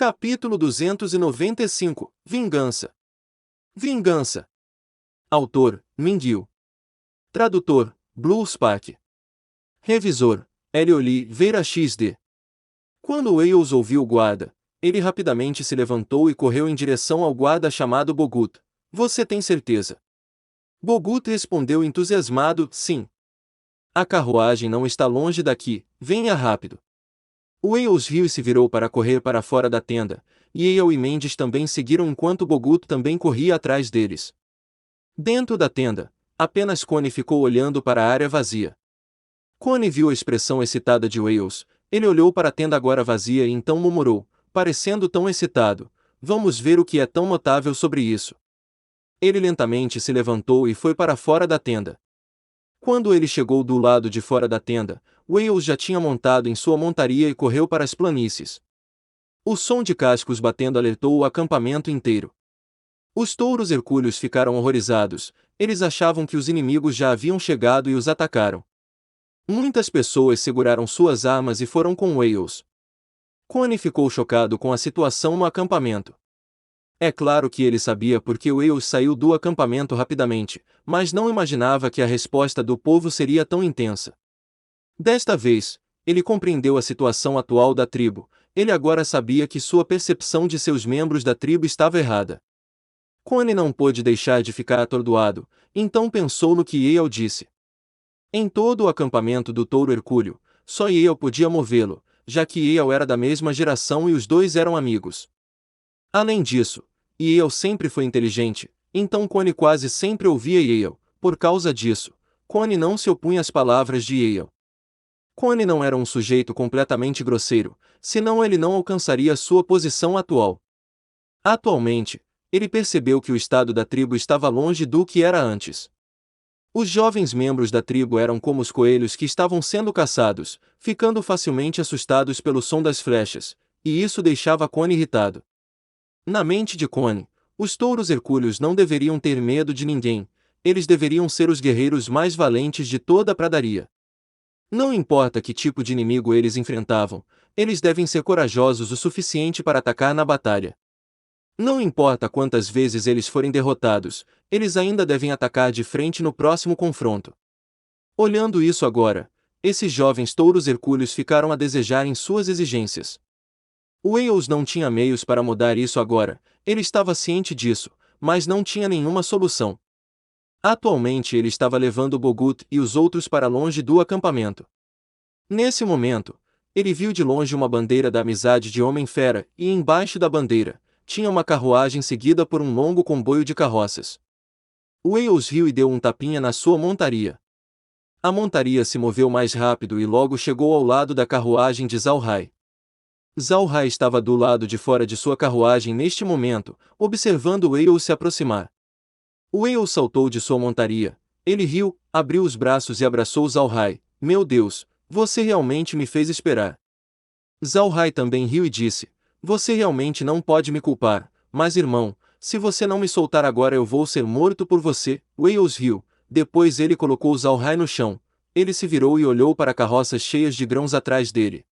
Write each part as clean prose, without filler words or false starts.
Capítulo 295 Vingança. Vingança. Autor: Mindil. Tradutor: Blue Spark. Revisor: L. Oliveira XD. Quando Wales ouviu o guarda, ele rapidamente se levantou e correu em direção ao guarda chamado Bogut. Você tem certeza? Bogut respondeu entusiasmado, sim. A carruagem não está longe daqui, venha rápido. Wales riu e se virou para correr para fora da tenda, e Eyal e Mendes também seguiram enquanto Bogut também corria atrás deles. Dentro da tenda, apenas Connie ficou olhando para a área vazia. Connie viu a expressão excitada de Wales, ele olhou para a tenda agora vazia e então murmurou, parecendo tão excitado, vamos ver o que é tão notável sobre isso. Ele lentamente se levantou e foi para fora da tenda. Quando ele chegou do lado de fora da tenda, Wales já tinha montado em sua montaria e correu para as planícies. O som de cascos batendo alertou o acampamento inteiro. Os touros hercúleos ficaram horrorizados, eles achavam que os inimigos já haviam chegado e os atacaram. Muitas pessoas seguraram suas armas e foram com Wales. Connie ficou chocado com a situação no acampamento. É claro que ele sabia porque Wales saiu do acampamento rapidamente, mas não imaginava que a resposta do povo seria tão intensa. Desta vez, ele compreendeu a situação atual da tribo, ele agora sabia que sua percepção de seus membros da tribo estava errada. Connie não pôde deixar de ficar atordoado, então pensou no que Eyal disse. Em todo o acampamento do touro hercúleo, só Eyal podia movê-lo, já que Eyal era da mesma geração e os dois eram amigos. Além disso, Eyal sempre foi inteligente, então Connie quase sempre ouvia Eyal, por causa disso, Connie não se opunha às palavras de Eyal. Connie não era um sujeito completamente grosseiro, senão ele não alcançaria sua posição atual. Atualmente, ele percebeu que o estado da tribo estava longe do que era antes. Os jovens membros da tribo eram como os coelhos que estavam sendo caçados, ficando facilmente assustados pelo som das flechas, e isso deixava Connie irritado. Na mente de Connie, os touros hercúleos não deveriam ter medo de ninguém, eles deveriam ser os guerreiros mais valentes de toda a pradaria. Não importa que tipo de inimigo eles enfrentavam, eles devem ser corajosos o suficiente para atacar na batalha. Não importa quantas vezes eles forem derrotados, eles ainda devem atacar de frente no próximo confronto. Olhando isso agora, esses jovens touros hercúleos ficaram a desejar em suas exigências. Wales não tinha meios para mudar isso agora, ele estava ciente disso, mas não tinha nenhuma solução. Atualmente ele estava levando Bogut e os outros para longe do acampamento. Nesse momento, ele viu de longe uma bandeira da amizade de Homem-Fera, e embaixo da bandeira, tinha uma carruagem seguida por um longo comboio de carroças. Wales riu e deu um tapinha na sua montaria. A montaria se moveu mais rápido e logo chegou ao lado da carruagem de Zalhai. Zalhai estava do lado de fora de sua carruagem neste momento, observando Wales se aproximar. Wales saltou de sua montaria, ele riu, abriu os braços e abraçou Zalhai. Meu Deus, você realmente me fez esperar. Zalhai também riu e disse, você realmente não pode me culpar, mas irmão, se você não me soltar agora eu vou ser morto por você. Wales riu, depois ele colocou Zalhai no chão, ele se virou e olhou para carroças cheias de grãos atrás dele.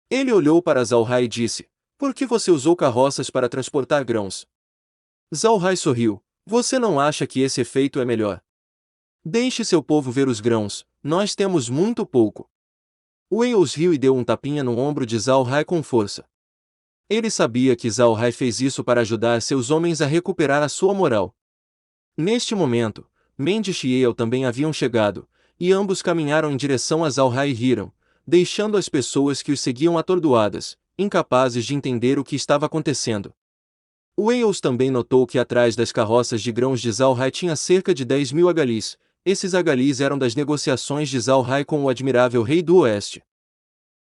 Ele olhou para Zalhai e disse, por que você usou carroças para transportar grãos? Zalhai sorriu, você não acha que esse efeito é melhor? Deixe seu povo ver os grãos, nós temos muito pouco. Wales riu e deu um tapinha no ombro de Zalhai com força. Ele sabia que Zalhai fez isso para ajudar seus homens a recuperar a sua moral. Neste momento, Mendes e Eyal também haviam chegado, e ambos caminharam em direção a Zalhai e riram, deixando as pessoas que os seguiam atordoadas, incapazes de entender o que estava acontecendo. Wales também notou que atrás das carroças de grãos de Zalhai tinha cerca de 10.000 agalis. Esses agalis eram das negociações de Zalhai com o admirável rei do oeste.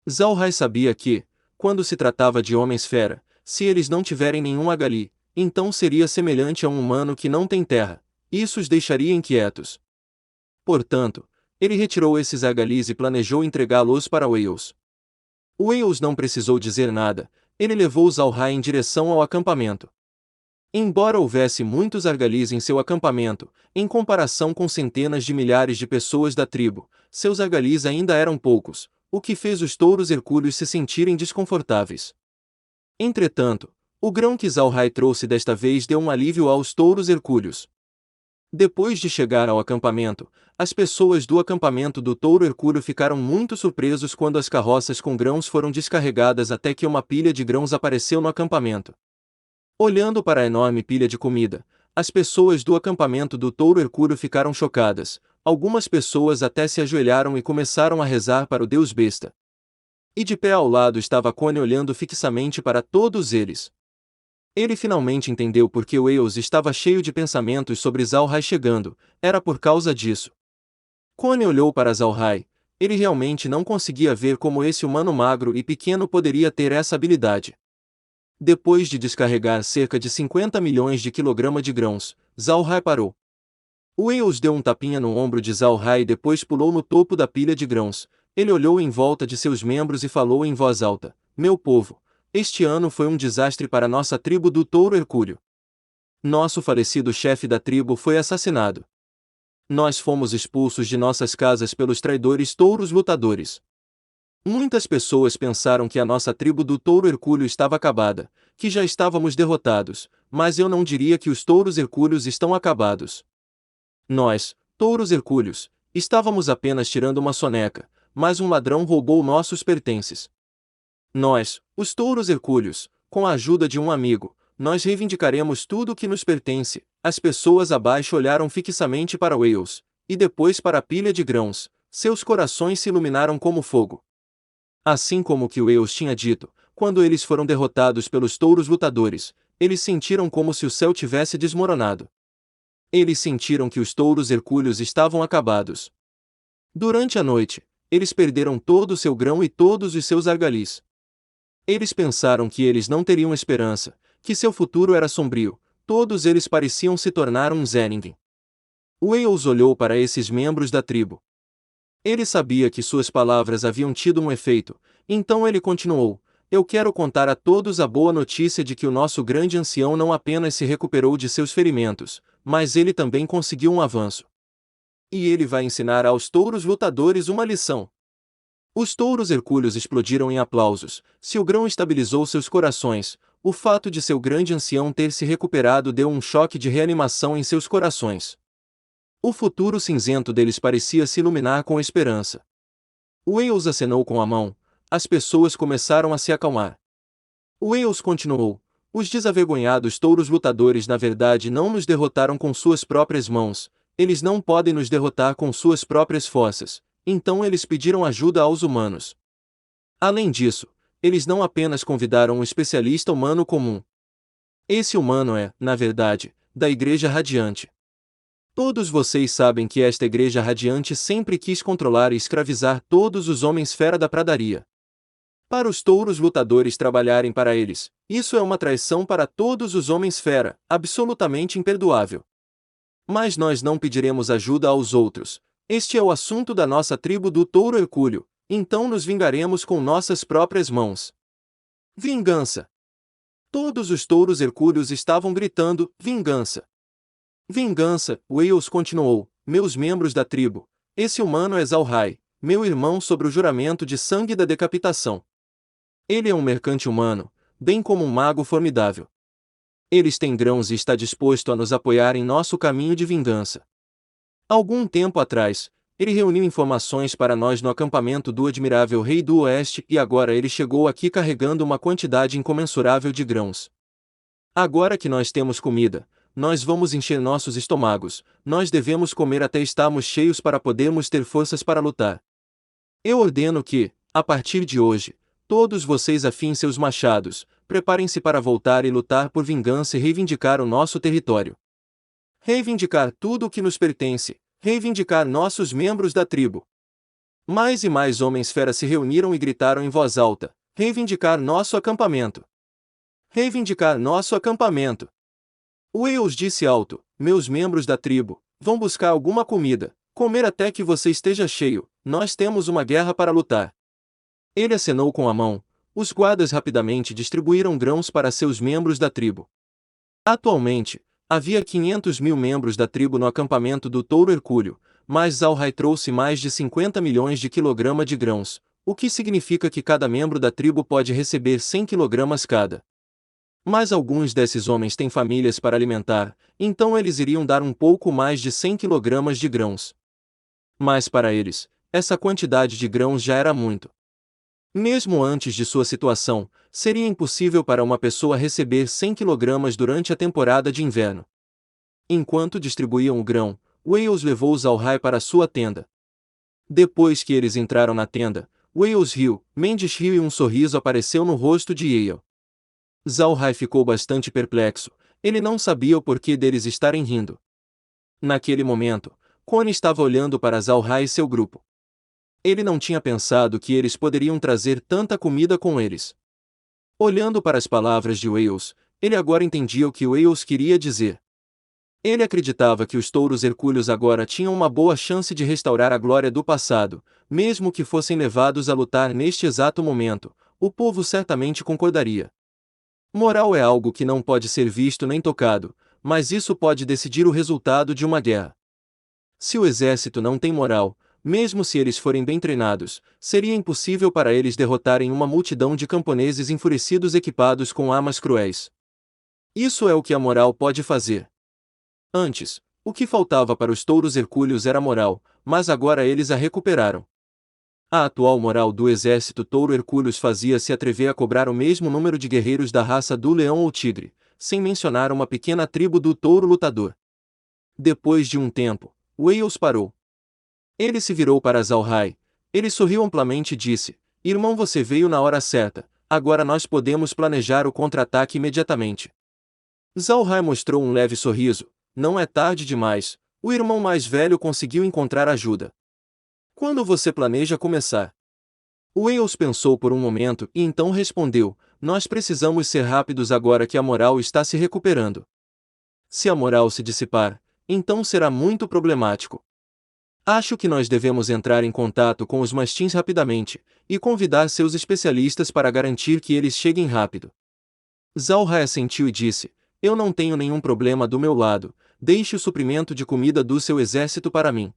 Zalhai sabia que, quando se tratava de homens-fera, se eles não tiverem nenhum agali, então seria semelhante a um humano que não tem terra. Isso os deixaria inquietos. Portanto, ele retirou esses agalis e planejou entregá-los para Wales. Wales não precisou dizer nada, ele levou Zalhai em direção ao acampamento. Embora houvesse muitos agalis em seu acampamento, em comparação com centenas de milhares de pessoas da tribo, seus agalis ainda eram poucos, o que fez os touros hercúleos se sentirem desconfortáveis. Entretanto, o grão que Zalrai trouxe desta vez deu um alívio aos touros hercúleos. Depois de chegar ao acampamento, as pessoas do acampamento do touro hercúleo ficaram muito surpresos quando as carroças com grãos foram descarregadas até que uma pilha de grãos apareceu no acampamento. Olhando para a enorme pilha de comida, as pessoas do acampamento do touro hercúleo ficaram chocadas. Algumas pessoas até se ajoelharam e começaram a rezar para o deus besta. E de pé ao lado estava Connie olhando fixamente para todos eles. Ele finalmente entendeu por que Wales estava cheio de pensamentos sobre Zalrai chegando, era por causa disso. Connie olhou para Zalrai, ele realmente não conseguia ver como esse humano magro e pequeno poderia ter essa habilidade. Depois de descarregar cerca de 50 milhões de quilogramas de grãos, Zalrai parou. Wales deu um tapinha no ombro de Zalrai e depois pulou no topo da pilha de grãos. Ele olhou em volta de seus membros e falou em voz alta: "Meu povo, este ano foi um desastre para nossa tribo do touro hercúleo. Nosso falecido chefe da tribo foi assassinado. Nós fomos expulsos de nossas casas pelos traidores touros lutadores. Muitas pessoas pensaram que a nossa tribo do touro hercúleo estava acabada, que já estávamos derrotados, mas eu não diria que os touros hercúleos estão acabados. Nós, touros hercúleos, estávamos apenas tirando uma soneca, mas um ladrão roubou nossos pertences. Nós, os touros hercúleos, com a ajuda de um amigo, nós reivindicaremos tudo o que nos pertence." As pessoas abaixo olharam fixamente para Wales, e depois para a pilha de grãos. Seus corações se iluminaram como fogo. Assim como que Wales tinha dito, quando eles foram derrotados pelos touros lutadores, eles sentiram como se o céu tivesse desmoronado. Eles sentiram que os touros hercúleos estavam acabados. Durante a noite, eles perderam todo o seu grão e todos os seus argalis. Eles pensaram que eles não teriam esperança, que seu futuro era sombrio, todos eles pareciam se tornar um Zé Ninguém. Wales olhou para esses membros da tribo. Ele sabia que suas palavras haviam tido um efeito, então ele continuou: "Eu quero contar a todos a boa notícia de que o nosso grande ancião não apenas se recuperou de seus ferimentos, mas ele também conseguiu um avanço. E ele vai ensinar aos touros lutadores uma lição." Os touros hercúleos explodiram em aplausos. Se o grão estabilizou seus corações, o fato de seu grande ancião ter se recuperado deu um choque de reanimação em seus corações. O futuro cinzento deles parecia se iluminar com esperança. Wales acenou com a mão. As pessoas começaram a se acalmar. Wales continuou: "Os desavergonhados touros lutadores na verdade não nos derrotaram com suas próprias mãos, eles não podem nos derrotar com suas próprias forças, então eles pediram ajuda aos humanos. Além disso, eles não apenas convidaram um especialista humano comum. Esse humano é, na verdade, da Igreja Radiante. Todos vocês sabem que esta Igreja Radiante sempre quis controlar e escravizar todos os homens fera da pradaria. Para os touros lutadores trabalharem para eles, isso é uma traição para todos os homens fera, absolutamente imperdoável. Mas nós não pediremos ajuda aos outros, este é o assunto da nossa tribo do touro hercúleo, então nos vingaremos com nossas próprias mãos." Vingança! Todos os touros hercúleos estavam gritando: "Vingança! Vingança!" Wales continuou: "Meus membros da tribo, esse humano é Zalrai, meu irmão sob o juramento de sangue da decapitação. Ele é um mercante humano, bem como um mago formidável. Eles têm grãos e está disposto a nos apoiar em nosso caminho de vingança. Algum tempo atrás, ele reuniu informações para nós no acampamento do admirável rei do oeste e agora ele chegou aqui carregando uma quantidade incomensurável de grãos. Agora que nós temos comida, nós vamos encher nossos estômagos, nós devemos comer até estarmos cheios para podermos ter forças para lutar. Eu ordeno que, a partir de hoje, todos vocês afiem seus machados, preparem-se para voltar e lutar por vingança e reivindicar o nosso território. Reivindicar tudo o que nos pertence, reivindicar nossos membros da tribo." Mais e mais homens fera se reuniram e gritaram em voz alta: "Reivindicar nosso acampamento! Reivindicar nosso acampamento!" Wales disse alto: "Meus membros da tribo, vão buscar alguma comida, comer até que você esteja cheio, nós temos uma guerra para lutar." Ele acenou com a mão. Os guardas rapidamente distribuíram grãos para seus membros da tribo. Atualmente, havia 500 mil membros da tribo no acampamento do touro hercúleo, mas Zalrai trouxe mais de 50 milhões de quilogramas de grãos, o que significa que cada membro da tribo pode receber 100 quilogramas cada. Mas alguns desses homens têm famílias para alimentar, então eles iriam dar um pouco mais de 100 quilogramas de grãos. Mas para eles, essa quantidade de grãos já era muito. Mesmo antes de sua situação, seria impossível para uma pessoa receber 100 quilogramas durante a temporada de inverno. Enquanto distribuíam o grão, Wales levou Zalhai para sua tenda. Depois que eles entraram na tenda, Wales riu, Mendes riu e um sorriso apareceu no rosto de Yale. Zalhai ficou bastante perplexo, ele não sabia o porquê deles estarem rindo. Naquele momento, Connie estava olhando para Zalhai e seu grupo. Ele não tinha pensado que eles poderiam trazer tanta comida com eles. Olhando para as palavras de Wales, ele agora entendia o que Wales queria dizer. Ele acreditava que os touros hercúleos agora tinham uma boa chance de restaurar a glória do passado, mesmo que fossem levados a lutar neste exato momento, o povo certamente concordaria. Moral é algo que não pode ser visto nem tocado, mas isso pode decidir o resultado de uma guerra. Se o exército não tem moral, mesmo se eles forem bem treinados, seria impossível para eles derrotarem uma multidão de camponeses enfurecidos equipados com armas cruéis. Isso é o que a moral pode fazer. Antes, o que faltava para os touros hercúleos era moral, mas agora eles a recuperaram. A atual moral do exército touro hercúleos fazia-se atrever a cobrar o mesmo número de guerreiros da raça do leão ou tigre, sem mencionar uma pequena tribo do touro lutador. Depois de um tempo, Wales parou. Ele se virou para Zalhai. Ele sorriu amplamente e disse: "Irmão, você veio na hora certa, agora nós podemos planejar o contra-ataque imediatamente." Zalhai mostrou um leve sorriso. "Não é tarde demais, o irmão mais velho conseguiu encontrar ajuda. Quando você planeja começar?" Wales pensou por um momento e então respondeu: "Nós precisamos ser rápidos agora que a moral está se recuperando. Se a moral se dissipar, então será muito problemático. Acho que nós devemos entrar em contato com os mastins rapidamente, e convidar seus especialistas para garantir que eles cheguem rápido." Zalhai assentiu e disse: "Eu não tenho nenhum problema do meu lado, deixe o suprimento de comida do seu exército para mim."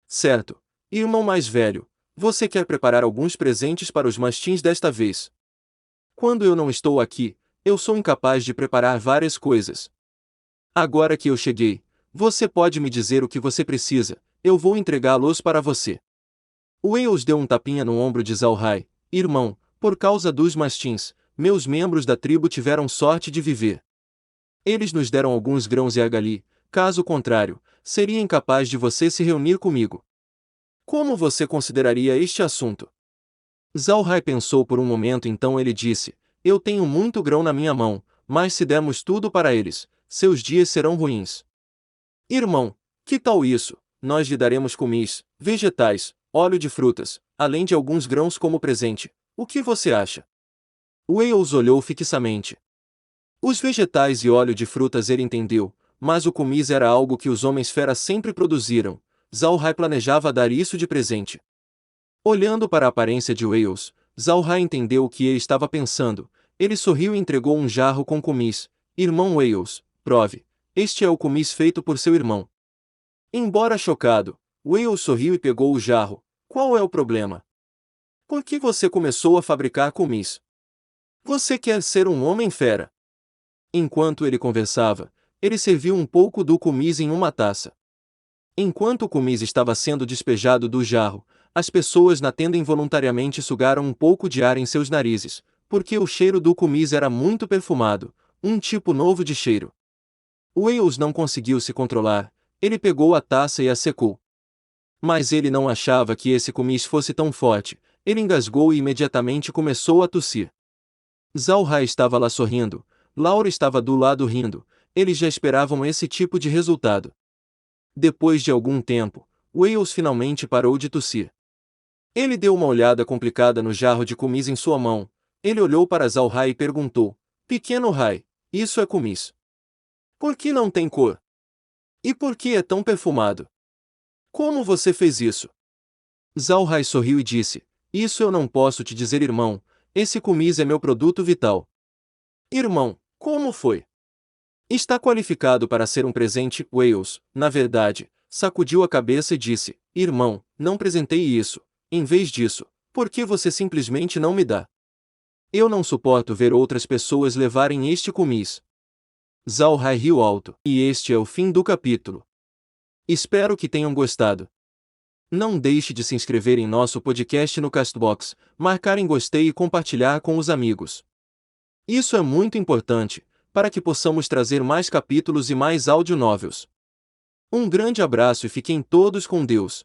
"Certo, irmão mais velho, você quer preparar alguns presentes para os mastins desta vez?" "Quando eu não estou aqui, eu sou incapaz de preparar várias coisas. Agora que eu cheguei, você pode me dizer o que você precisa, eu vou entregá-los para você." Wales deu um tapinha no ombro de Zalhai: "Irmão, por causa dos mastins, meus membros da tribo tiveram sorte de viver. Eles nos deram alguns grãos e argali, caso contrário, seria incapaz de você se reunir comigo. Como você consideraria este assunto?" Zalhai pensou por um momento, então ele disse: "Eu tenho muito grão na minha mão, mas se dermos tudo para eles, seus dias serão ruins." "Irmão, que tal isso? Nós lhe daremos comis, vegetais, óleo de frutas, além de alguns grãos como presente. O que você acha?" Wales olhou fixamente. Os vegetais e óleo de frutas ele entendeu, mas o comis era algo que os homens fera sempre produziram. Zalhai planejava dar isso de presente. Olhando para a aparência de Wales, Zalhai entendeu o que ele estava pensando. Ele sorriu e entregou um jarro com comis. "Irmão Wales, prove. Este é o comis feito por seu irmão." Embora chocado, Wales sorriu e pegou o jarro. "Qual é o problema? Por que você começou a fabricar comis? Você quer ser um homem fera." Enquanto ele conversava, ele serviu um pouco do comis em uma taça. Enquanto o comis estava sendo despejado do jarro, as pessoas na tenda involuntariamente sugaram um pouco de ar em seus narizes, porque o cheiro do comis era muito perfumado, um tipo novo de cheiro. Wales não conseguiu se controlar, ele pegou a taça e a secou. Mas ele não achava que esse comis fosse tão forte, ele engasgou e imediatamente começou a tossir. Zalhai estava lá sorrindo, Laura estava do lado rindo, eles já esperavam esse tipo de resultado. Depois de algum tempo, Wales finalmente parou de tossir. Ele deu uma olhada complicada no jarro de comis em sua mão. Ele olhou para Zalhai e perguntou: "Pequeno Rai, isso é comis. Por que não tem cor? E por que é tão perfumado? Como você fez isso?" Zalhai sorriu e disse: "Isso eu não posso te dizer, irmão. Esse comis é meu produto vital." "Irmão, como foi? Está qualificado para ser um presente?" Wales, na verdade, sacudiu a cabeça e disse: "Irmão, não presentei isso. Em vez disso, por que você simplesmente não me dá?" Eu não suporto ver outras pessoas levarem este comis. Zhao Hai riu alto. E este é o fim do capítulo. Espero que tenham gostado. Não deixe de se inscrever em nosso podcast no Castbox, marcar em gostei e compartilhar com os amigos. Isso é muito importante, para que possamos trazer mais capítulos e mais audio novels. Um grande abraço e fiquem todos com Deus.